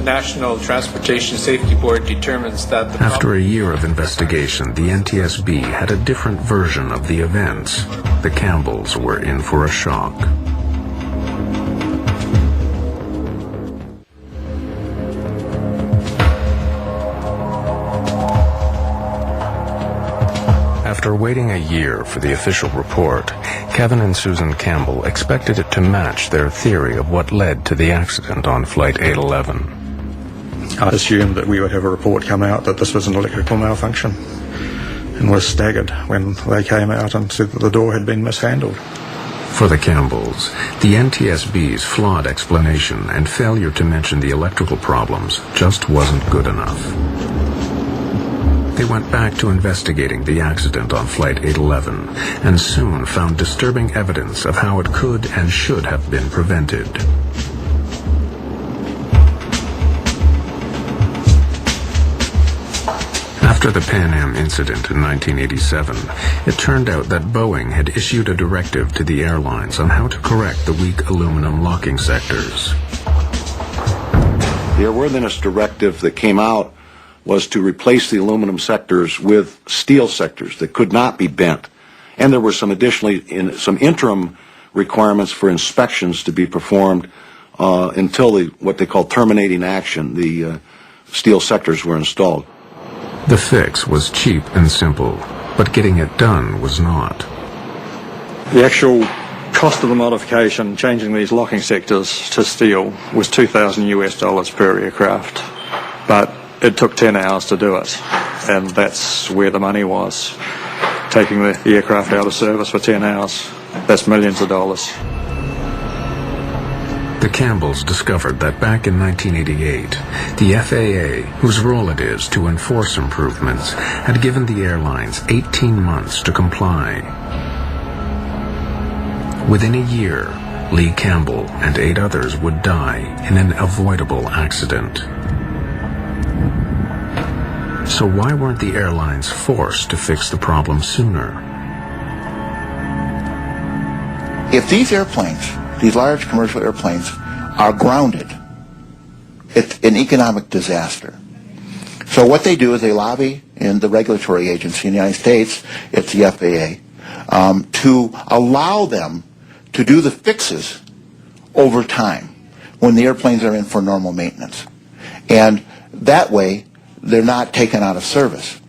National Transportation Safety Board determines that the After a year of investigation, the NTSB had a different version of the events. The Campbells were in for a shock. After waiting a year for the official report, Kevin and Susan Campbell expected it to match their theory of what led to the accident on Flight 811. I assumed that we would have a report come out that this was an electrical malfunction, and was staggered when they came out and said that the door had been mishandled. For the Campbells, the NTSB's flawed explanation and failure to mention the electrical problems just wasn't good enough. They went back to investigating the accident on Flight 811 and soon found disturbing evidence of how it could and should have been prevented. After the Pan Am incident in 1987, it turned out that Boeing had issued a directive to the airlines on how to correct the weak aluminum locking sectors. The airworthiness directive that came out was to replace the aluminum sectors with steel sectors that could not be bent. And there were some some interim requirements for inspections to be performed until what they call terminating action, the steel sectors were installed. The fix was cheap and simple, but getting it done was not. The actual cost of the modification, changing these locking sectors to steel, was $2,000 per aircraft. But it took 10 hours to do it, and that's where the money was. Taking the aircraft out of service for 10 hours, that's millions of dollars. The Campbells discovered that back in 1988, the FAA, whose role it is to enforce improvements, had given the airlines 18 months to comply. Within a year, Lee Campbell and 8 others would die in an avoidable accident. So why weren't the airlines forced to fix the problem sooner? If these airplanes, these large commercial airplanes, are grounded, it's an economic disaster. So what they do is they lobby in the regulatory agency in the United States, it's the FAA, to allow them to do the fixes over time when the airplanes are in for normal maintenance. And that way, they're not taken out of service.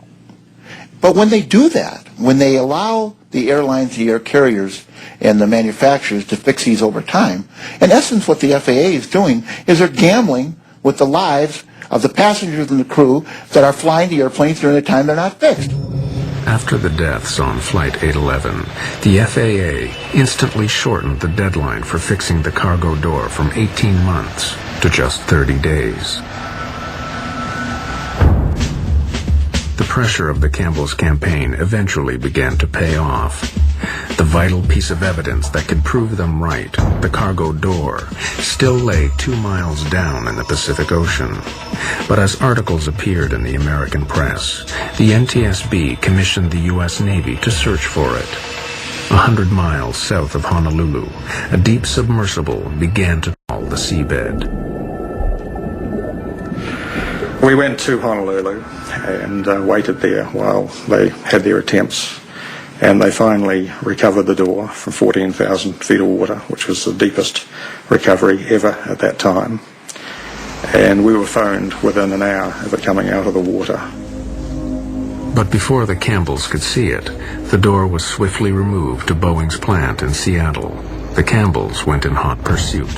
But when they do that, when they allow the airlines, the air carriers, and the manufacturers to fix these over time, in essence what the FAA is doing is they're gambling with the lives of the passengers and the crew that are flying the airplanes during the time they're not fixed. After the deaths on Flight 811, the FAA instantly shortened the deadline for fixing the cargo door from 18 months to just 30 days. The pressure of the Campbells' campaign eventually began to pay off. The vital piece of evidence that could prove them right, the cargo door, still lay 2 miles down in the Pacific Ocean. But as articles appeared in the American press, the NTSB commissioned the U.S. Navy to search for it. 100 miles south of Honolulu, a deep submersible began to trawl the seabed. We went to Honolulu and waited there while they had their attempts, and they finally recovered the door from 14,000 feet of water, which was the deepest recovery ever at that time. And we were phoned within an hour of it coming out of the water. But before the Campbells could see it, the door was swiftly removed to Boeing's plant in Seattle. The Campbells went in hot pursuit.